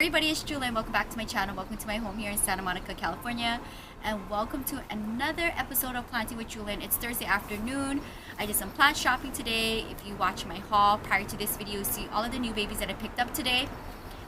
everybody, it's Jewelyn. Welcome back to my channel. Welcome to my home here in Santa Monica, California. And welcome to another episode of Planting with Jewelyn. It's Thursday afternoon. I did some plant shopping today. If you watch my haul prior to this video, you see all of the new babies that I picked up today.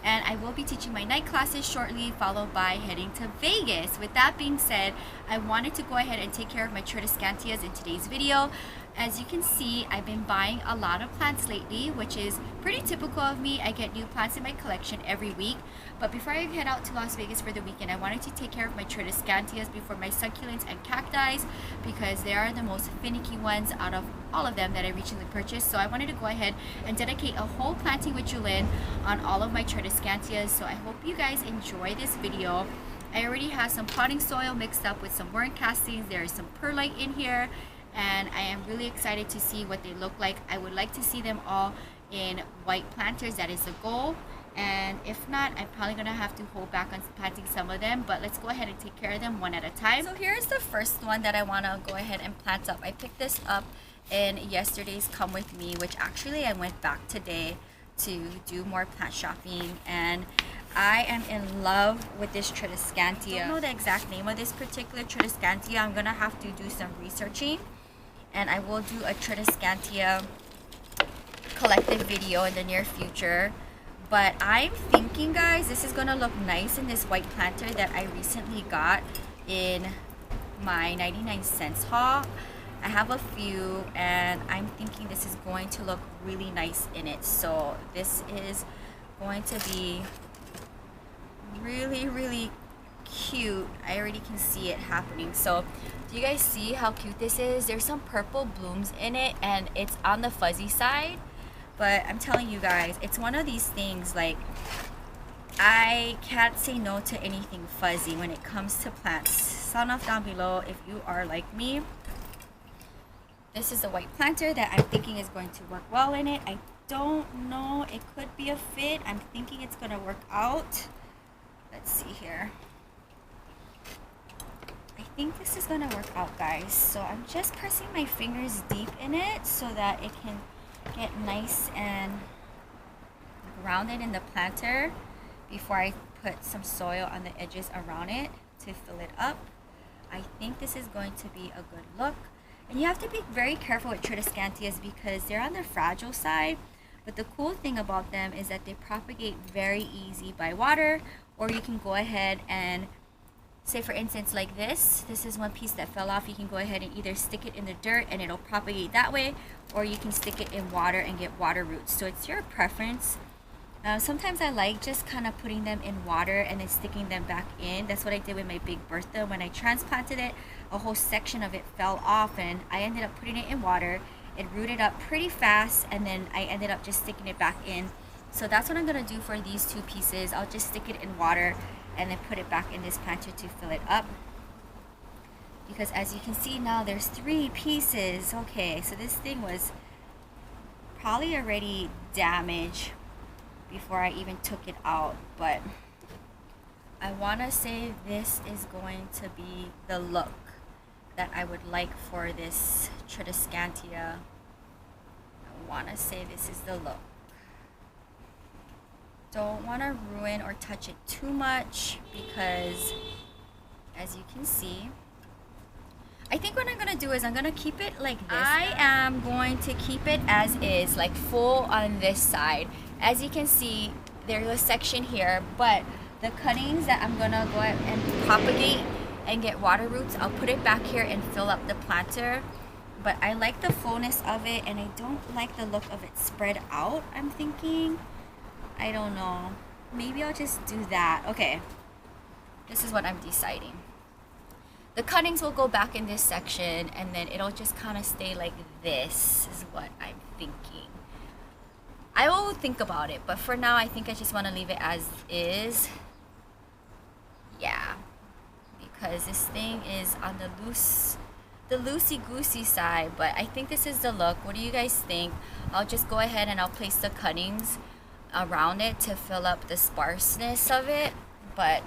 And I will be teaching my night classes shortly, followed by heading to Vegas. With that being said, I wanted to go ahead and take care of my Tradescantias in today's video. As you can see, I've been buying a lot of plants lately, which is pretty typical of me. I get new plants in my collection every week. But before I head out to Las Vegas for the weekend, I wanted to take care of my Tradescantias before my succulents and cacti, because they are the most finicky ones out of all of them that I recently purchased. So I wanted to go ahead and dedicate a whole Planting with Jewelyn on all of my Tradescantias. So I hope you guys enjoy this video. I already have some potting soil mixed up with some worm castings. There is some perlite in here, and I am really excited to see what they look like. I would like to see them all in white planters. That is the goal. And if not, I'm probably gonna have to hold back on planting some of them, but let's go ahead and take care of them one at a time. So here's the first one that I want to go ahead and plant up. I picked this up in yesterday's Come With Me, which actually I went back today to do more plant shopping, and I am in love with this Tradescantia. I don't know the exact name of this particular Tradescantia. I'm gonna have to do some researching, and I will do a Tradescantia collective video in the near future. But I'm thinking, guys, this is gonna look nice in this white planter that I recently got in my 99 cents haul. I have a few, and I'm thinking this is going to look really nice in it. So this is going to be really cute. I already can see it happening. So do you guys see how cute this is? There's some purple blooms in it, and it's on the fuzzy side. But I'm telling you guys, it's one of these things, like, I can't say no to anything fuzzy when it comes to plants. Sound off down below if you are like me. This is a white planter that I'm thinking is going to work well in it. I don't know. It could be a fit. I'm thinking it's going to work out. Let's see here. I think this is going to work out, guys. So I'm just pressing my fingers deep in it so that it can get nice and grounded in the planter before I put some soil on the edges around it to fill it up. I think this is going to be a good look. And you have to be very careful with Tradescantias because they're on the fragile side. But the cool thing about them is that they propagate very easy by water, or you can go ahead and, say for instance like this is one piece that fell off. You can go ahead and either stick it in the dirt and it'll propagate that way, or you can stick it in water and get water roots. So it's your preference. Sometimes I like just kind of putting them in water and then sticking them back in. That's what I did with my Big Bertha. When I transplanted it, a whole section of it fell off, and I ended up putting it in water. It rooted up pretty fast, and then I ended up just sticking it back in. So that's what I'm going to do for these two pieces. I'll just stick it in water and then put it back in this planter to fill it up. Because as you can see now, there's 3 pieces. Okay, so this thing was probably already damaged before I even took it out, but I want to say this is going to be the look that I would like for this Tradescantia. I want to say this is the look. Don't want to ruin or touch it too much because, as you can see, I think what I'm going to do is I'm going to keep it like this. I am going to keep it as is, like full on this side. As you can see, there's a section here, but the cuttings that I'm going to go ahead and propagate and get water roots, I'll put it back here and fill up the planter. But I like the fullness of it, and I don't like the look of it spread out, I'm thinking. I don't know. Maybe I'll just do that. Okay. This is what I'm deciding. The cuttings will go back in this section, and then it'll just kind of stay like this is what I'm thinking. I will think about it, but for now I think I just want to leave it as is. Yeah. Because this thing is on the loosey-goosey side, but I think this is the look. What do you guys think? I'll just go ahead and I'll place the cuttings around it to fill up the sparseness of it, but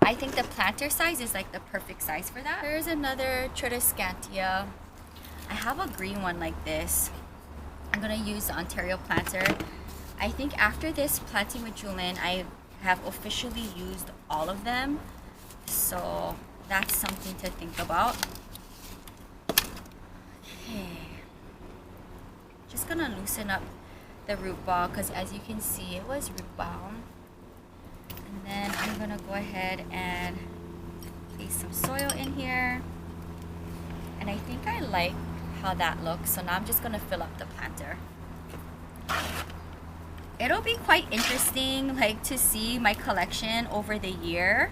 I think the planter size is like the perfect size for that. There's another Tradescantia. I have a green one like this. I'm gonna use the Ontario planter. I think after this Planting with Jewelyn, I have officially used all of them. So that's something to think about. Okay. Just gonna loosen up the root ball because as you can see, it was root bound. And then I'm gonna go ahead and place some soil in here. And I think I like how that looks. So now I'm just gonna fill up the planter. It'll be quite interesting like to see my collection over the year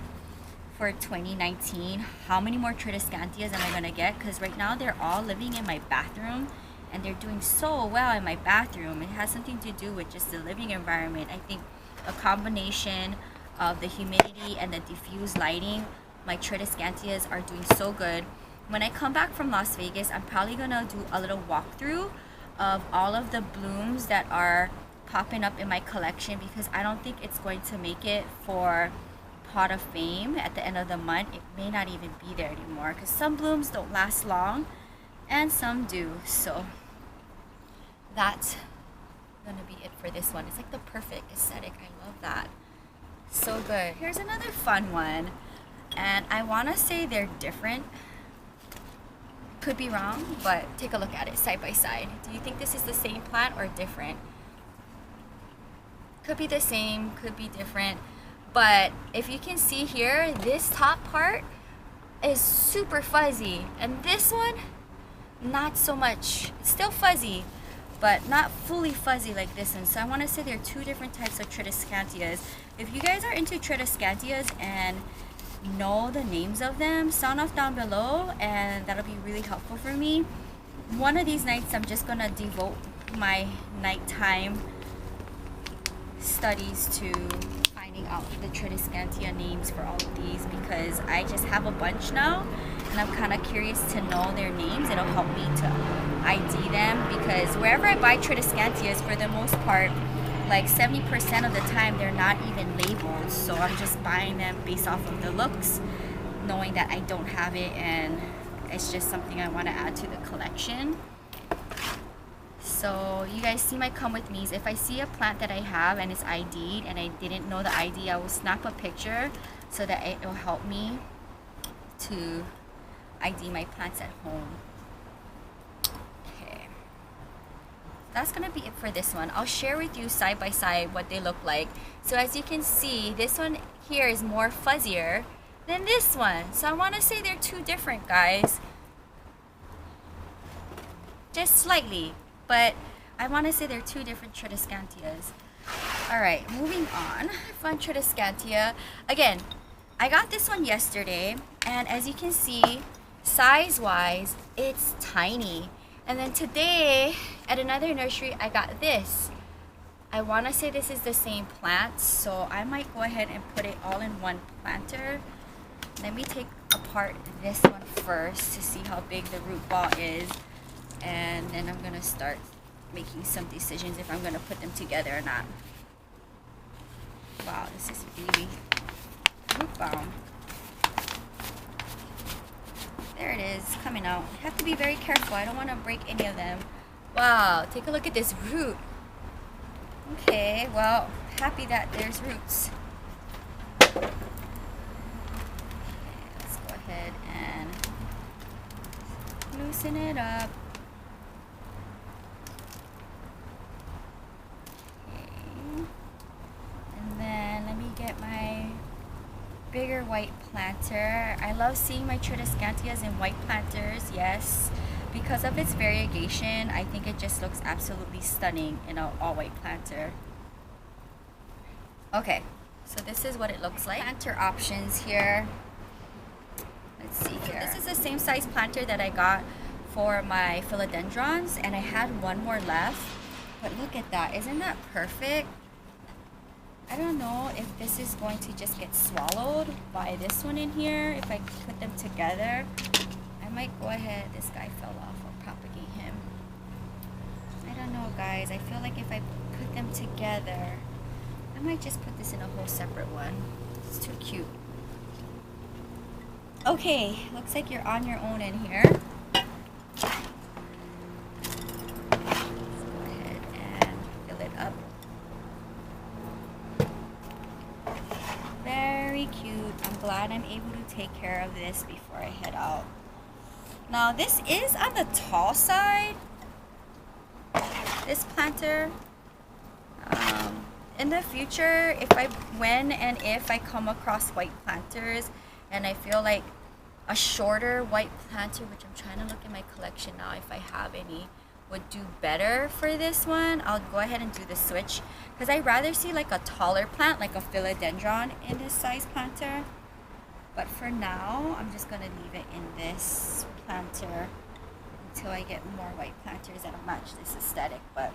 for 2019. How many more Tradescantias am I gonna get? Because right now they're all living in my bathroom and they're doing so well in my bathroom. It has something to do with just the living environment. I think a combination of the humidity and the diffused lighting, my Tradescantias are doing so good. When I come back from Las Vegas, I'm probably gonna do a little walkthrough of all of the blooms that are popping up in my collection, because I don't think it's going to make it for Pot of Fame at the end of the month. It may not even be there anymore because some blooms don't last long and some do. So that's gonna be it for this one. It's like the perfect aesthetic. I love that. So good. Here's another fun one, and I want to say they're different. Could be wrong, but take a look at it side by side. Do you think this is the same plant or different? Could be the same, could be different. But if you can see here, this top part is super fuzzy, and this one not so much. It's still fuzzy, but not fully fuzzy like this one. So I want to say there are two different types of Tradescantias. If you guys are into Tradescantias and know the names of them, sound off down below, and that'll be really helpful for me. One of these nights I'm just gonna devote my nighttime studies to finding out the Tradescantia names for all of these, because I just have a bunch now and I'm kind of curious to know their names. It'll help me to ID them, because wherever I buy Tradescantias, for the most part, like 70% of the time they're not even labeled. So I'm just buying them based off of the looks, knowing that I don't have it, and it's just something I want to add to the collection. So you guys see my come with me's. If I see a plant that I have and it's ID'd and I didn't know the ID, I will snap a picture so that it will help me to ID my plants at home. Okay, that's gonna be it for this one. I'll share with you side by side what they look like. So as you can see, this one here is more fuzzier than this one. So I want to say they're two different, guys, just slightly. But I want to say they're two different Tradescantias. Alright, moving on. Fun Tradescantia. Again, I got this one yesterday, and as you can see, size-wise, it's tiny. And then today, at another nursery, I got this. I want to say this is the same plant, so I might go ahead and put it all in one planter. Let me take apart this one first to see how big the root ball is. And then I'm gonna start making some decisions if I'm gonna put them together or not. Wow, this is really root bound. There it is, coming out. I have to be very careful. I don't want to break any of them. Wow, take a look at this root. Okay, well, happy that there's roots. Okay, let's go ahead and loosen it up. Bigger white planter. I love seeing my Tradescantias in white planters, yes. Because of its variegation, I think it just looks absolutely stunning in an all white planter. Okay, so this is what it looks like. Planter options here. Let's see here. This is the same size planter that I got for my philodendrons, and I had one more left. But look at that, isn't that perfect? I don't know if this is going to just get swallowed by this one in here. If I put them together, I might go ahead. This guy fell off. I'll propagate him. I don't know, guys. I feel like if I put them together, I might just put this in a whole separate one. It's too cute. Okay, looks like you're on your own in here. Let's go ahead and fill it up. very cute. I'm glad I'm able to take care of this before I head out. Now this is on the tall side, this planter. In the future, when and if I come across white planters and I feel like a shorter white planter, which I'm trying to look in my collection now if I have any, would do better for this one, I'll go ahead and do the switch, because I'd rather see like a taller plant, like a philodendron in this size planter. But for now, I'm just gonna leave it in this planter until I get more white planters that'll match this aesthetic. But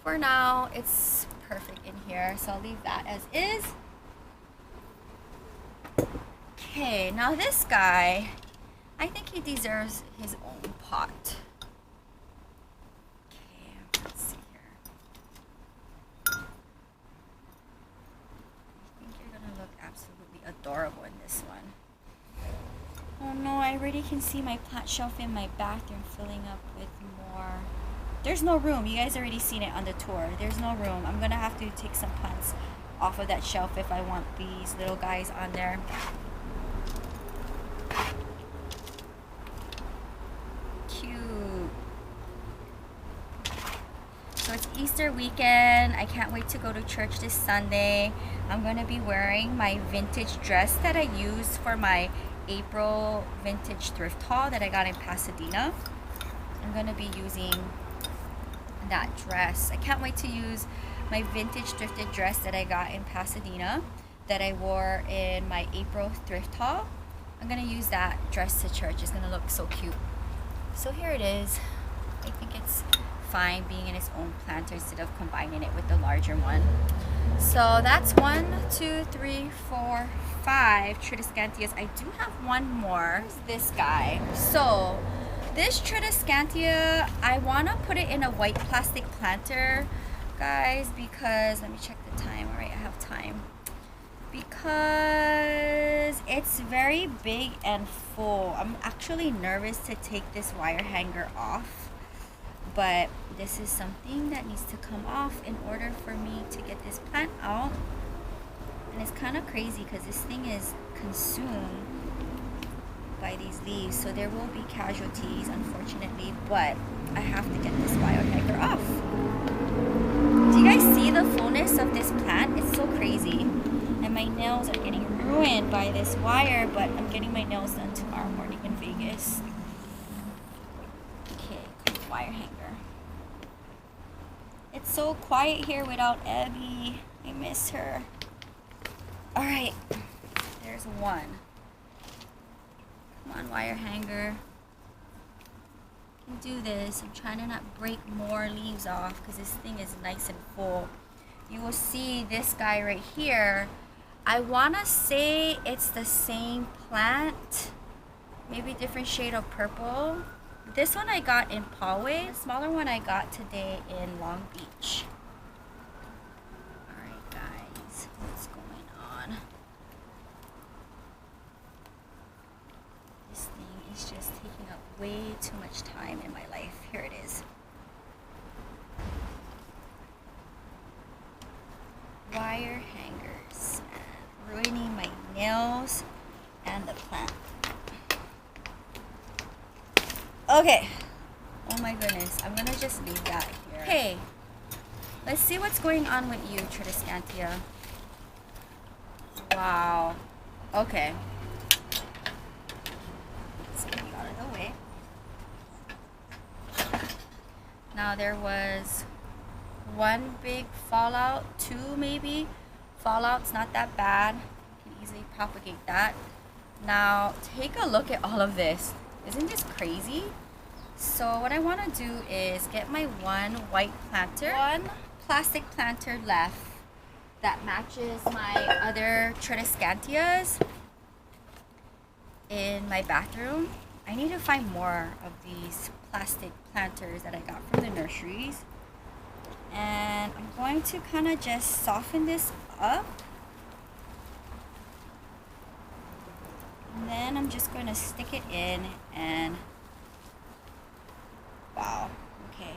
for now, it's perfect in here, so I'll leave that as is. Okay, now this guy, I think he deserves his own pot. Okay, let's see here. I think you're gonna look absolutely adorable in this one. Oh no, I already can see my plant shelf in my bathroom filling up with more. There's no room. You guys already seen it on the tour. There's no room. I'm gonna have to take some plants off of that shelf if I want these little guys on there. Cute. So it's Easter weekend. I can't wait to go to church this Sunday. I'm gonna be wearing my vintage dress that I used for my April vintage thrift haul that I got in Pasadena. I'm gonna be using that dress. I can't wait to use my vintage thrifted dress that I got in Pasadena that I wore in my April thrift haul. I'm gonna use that dress to church. It's gonna look so cute. So here it is. I think it's fine being in its own planter instead of combining it with the larger one. So that's 1, 2, 3, 4, 5 Tradescantias. I do have one more. Here's this guy. So this Tradescantia, I want to put it in a white plastic planter, guys, because, let me check the time. All right, I have time. Because it's very big and full. I'm actually nervous to take this wire hanger off, but this is something that needs to come off in order for me to get this plant out. And it's kind of crazy because this thing is consumed by these leaves, so there will be casualties, unfortunately, but I have to get this wire hanger off. Do you guys see the fullness of this plant? It's so crazy. And my nails are getting ruined by this wire, but I'm getting my nails done tomorrow morning in Vegas. Okay, cool wire hanger. It's so quiet here without Abby. I miss her. Alright, there's one. Come on, wire hanger. I can do this. I'm trying to not break more leaves off because this thing is nice and full. You will see this guy right here. I want to say it's the same plant. Maybe different shade of purple. This one I got in Poway. The smaller one I got today in Long Beach. Alright guys, what's going on? This thing is just taking up way too much time in my life. Here it is. Wire hangers. Ruining my nails and the plant. Okay. Oh my goodness. I'm gonna just leave that here. Okay. Let's see what's going on with you, Tradescantia. Wow. Okay. Let's get you out of the way. Now there was one big fallout, 2 maybe. Fallout's not that bad. You can easily propagate that. Now take a look at all of this. Isn't this crazy? So what I want to do is get my one white planter, one plastic planter left that matches my other Tradescantias in my bathroom. I need to find more of these plastic planters that I got from the nurseries. And I'm going to kind of just soften this up. And then I'm just going to stick it in and wow, okay.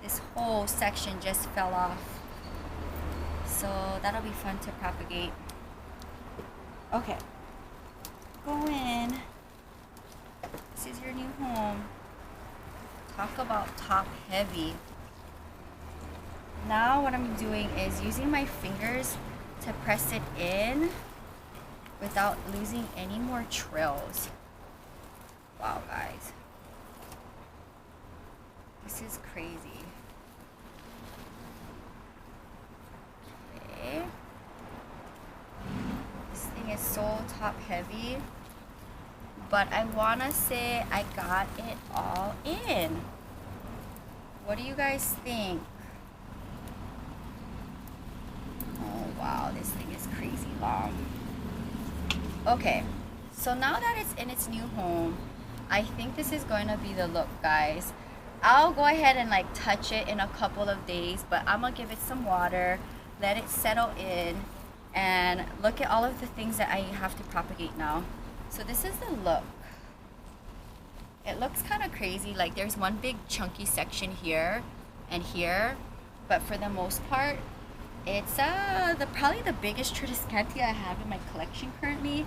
This whole section just fell off. So that'll be fun to propagate. Okay. Go in. This is your new home. Talk about top heavy. Now what I'm doing is using my fingers to press it in without losing any more trails. Wow, guys. This is crazy. Okay. This thing is so top heavy. But I want to say I got it all in. What do you guys think? Oh wow, this thing is crazy long. Okay, so now that it's in its new home, I think this is going to be the look, guys. I'll go ahead and like touch it in a couple of days, but I'm gonna give it some water, let it settle in, and look at all of the things that I have to propagate now. So this is the look. It looks kind of crazy, like there's one big chunky section here and here, but for the most part, it's probably the biggest Tradescantia I have in my collection currently.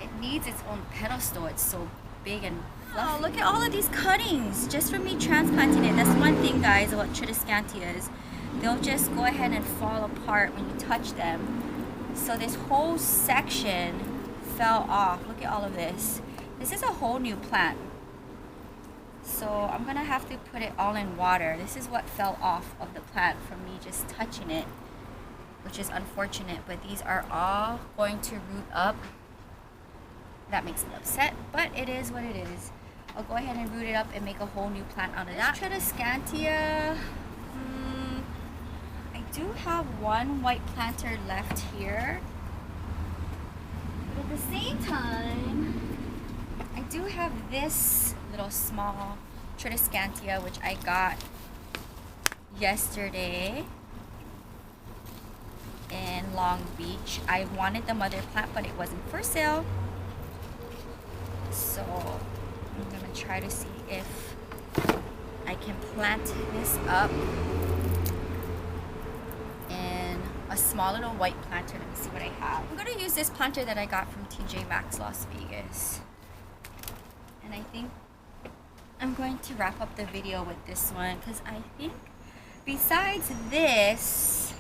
It needs its own pedestal. It's so big and fluffy. Oh, look at all of these cuttings just from me transplanting it. That's one thing, guys, about Tradescantias. They'll just go ahead and fall apart when you touch them. So this whole section fell off. Look at all of this. This is a whole new plant. So I'm gonna have to put it all in water. This is what fell off of the plant from me just touching it, which is unfortunate, but these are all going to root up. That makes me upset, but it is what it is. I'll go ahead and root it up and make a whole new plant out of that. Tradescantia, I do have one white planter left here. But at the same time, I do have this little small Tradescantia, which I got yesterday in Long Beach. I wanted the mother plant, but it wasn't for sale. So I'm gonna try to see if I can plant this up in a small little white planter. Let me see what I have. I'm gonna use this planter that I got from TJ Maxx Las Vegas. And I think I'm going to wrap up the video with this one, because I think besides this,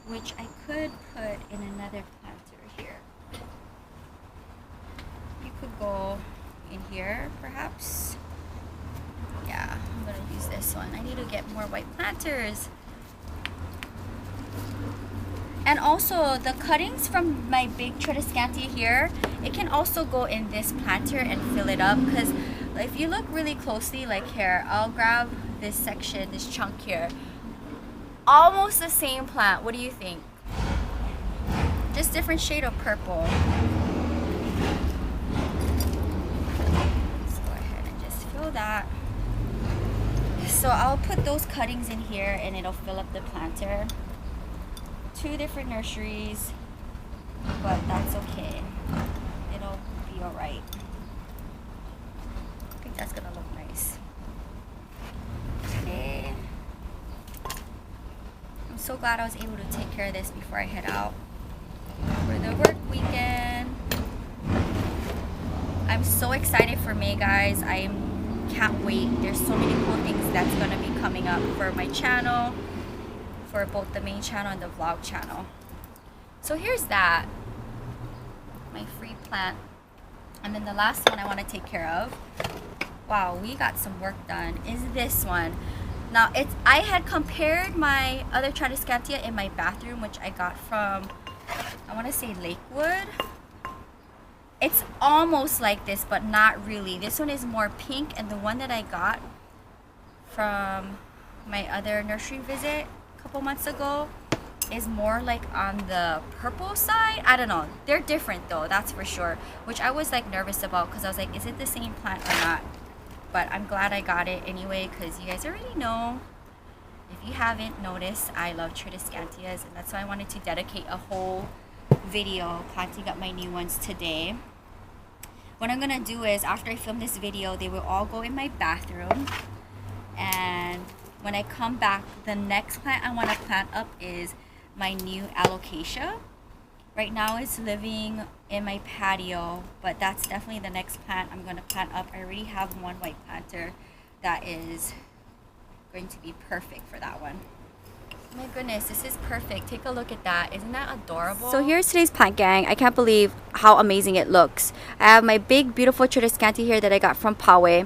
which I could put in another planter here, you could go in here perhaps. Yeah, I'm gonna use this one. I need to get more white planters. And also the cuttings from my big Tradescantia here, it can also go in this planter and fill it up, because if you look really closely, like here, I'll grab this section, this chunk here, almost the same plant. What do you think? Just different shade of purple. Let's go ahead and just fill that. So I'll put those cuttings in here and it'll fill up the planter. 2 different nurseries, but that's okay. It'll be alright. I think that's gonna look nice. Okay. I'm so glad I was able to take care of this before I head out for the work weekend. I'm so excited for May, guys. I can't wait. There's so many cool things that's gonna be coming up for my channel, for both the main channel and the vlog channel. So here's that, my free plant. And then the last one I want to take care of, wow, we got some work done, is this one. Now I had compared my other Tradescantia in my bathroom, which I got from, I want to say Lakewood. It's almost like this, but not really. This one is more pink, and the one that I got from my other nursery visit couple months ago is more like on the purple side. I don't know, they're different though, that's for sure, which I was like nervous about, because I was like, is it the same plant or not? But I'm glad I got it anyway, because you guys already know, if you haven't noticed, I love Tradescantias, and that's why I wanted to dedicate a whole video planting up my new ones today. What I'm gonna do is, after I film this video, they will all go in my bathroom, and when I come back, the next plant I want to plant up is my new alocasia, Right now it's living in my patio, but that's definitely the next plant I'm going to plant up. I already have one white planter that is going to be perfect for that one. Oh my goodness, this is perfect. Take a look at that. Isn't that adorable? So here's today's plant gang. I can't believe how amazing it looks. I have my big beautiful Tradescantia here that I got from Poway,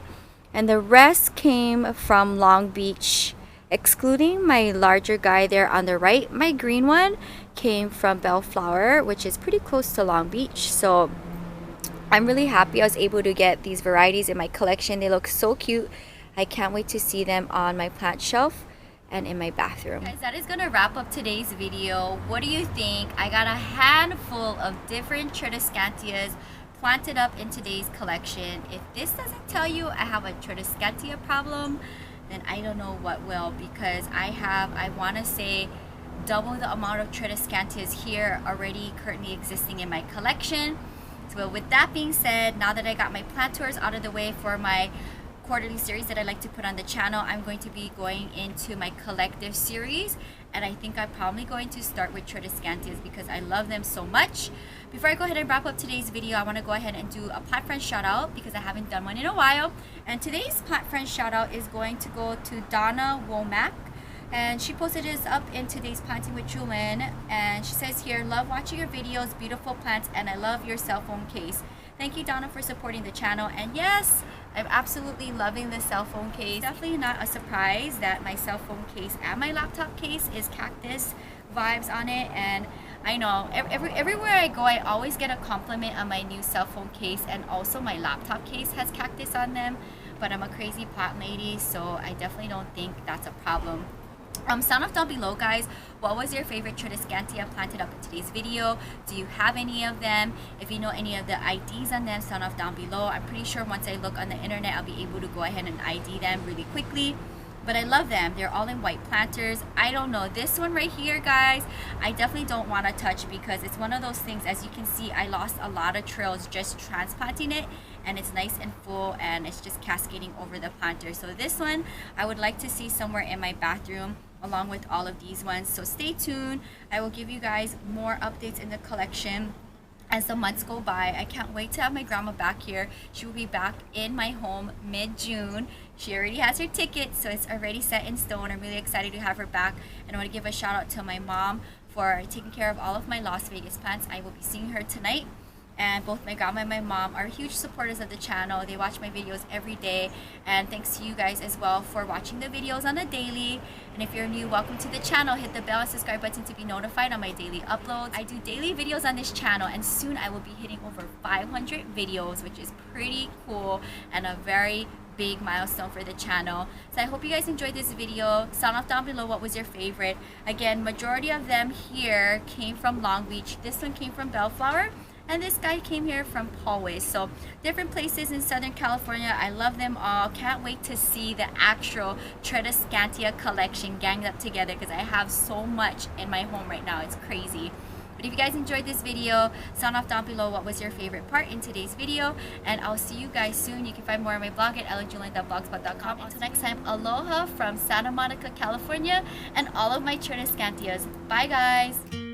and the rest came from Long Beach, excluding my larger guy there on the right. My green one came from Bellflower, which is pretty close to Long Beach. So I'm really happy I was able to get these varieties in my collection. They look so cute. I can't wait to see them on my plant shelf and in my bathroom. Guys, that is gonna wrap up today's video. What do you think? I got a handful of different Tradescantias planted up in today's collection. If this doesn't tell you I have a Tradescantia problem, then I don't know what will, because I want to say, double the amount of Tradescantias here already currently existing in my collection. So with that being said, now that I got my plant tours out of the way for my quarterly series that I like to put on the channel, I'm going to be going into my collective series, and I think I'm probably going to start with Tradescantias because I love them so much. Before I go ahead and wrap up today's video, I want to go ahead and do a plant friend shout out because I haven't done one in a while. And today's plant friend shout out is going to go to Donna Womack, and she posted this up in today's Planting with Jewelyn, and she says here, love watching your videos, beautiful plants, and I love your cell phone case. Thank you, Donna, for supporting the channel. And yes, I'm absolutely loving the cell phone case. Definitely not a surprise that my cell phone case and my laptop case is cactus vibes on it. And I know everywhere I go, I always get a compliment on my new cell phone case, and also my laptop case has cactus on them. But I'm a crazy plant lady, so I definitely don't think that's a problem. Sound off down below, guys. What was your favorite Tradescantia planted up in today's video? Do you have any of them? If you know any of the IDs on them, sound off down below. I'm pretty sure once I look on the internet, I'll be able to go ahead and ID them really quickly. But I love them. They're all in white planters. I don't know. This one right here, guys, I definitely don't want to touch because it's one of those things, as you can see, I lost a lot of trails just transplanting it, and it's nice and full and it's just cascading over the planter. So this one I would like to see somewhere in my bathroom along with all of these ones. So stay tuned. I will give you guys more updates in the collection as the months go by. I can't wait to have my grandma back here. She will be back in my home mid-June. She already has her ticket, so it's already set in stone. I'm really excited to have her back, and I want to give a shout out to my mom for taking care of all of my Las Vegas plants. I will be seeing her tonight. And both my grandma and my mom are huge supporters of the channel. They watch my videos every day, and thanks to you guys as well for watching the videos on the daily. And if you're new, welcome to the channel. Hit the bell and subscribe button to be notified on my daily uploads. I do daily videos on this channel, and soon I will be hitting over 500 videos, which is pretty cool and a very big milestone for the channel. So I hope you guys enjoyed this video. Sound off down below what was your favorite. Again, majority of them here came from Long Beach. This one came from Bellflower, and this guy came here from Poway. So different places in Southern California. I love them all. Can't wait to see the actual Tradescantia collection ganged up together because I have so much in my home right now. It's crazy. But if you guys enjoyed this video, sound off down below what was your favorite part in today's video, and I'll see you guys soon. You can find more on my blog at ILOVEJEWELYN.blogspot.com. Until next time, aloha from Santa Monica, California, and all of my Tradescantias. Bye, guys.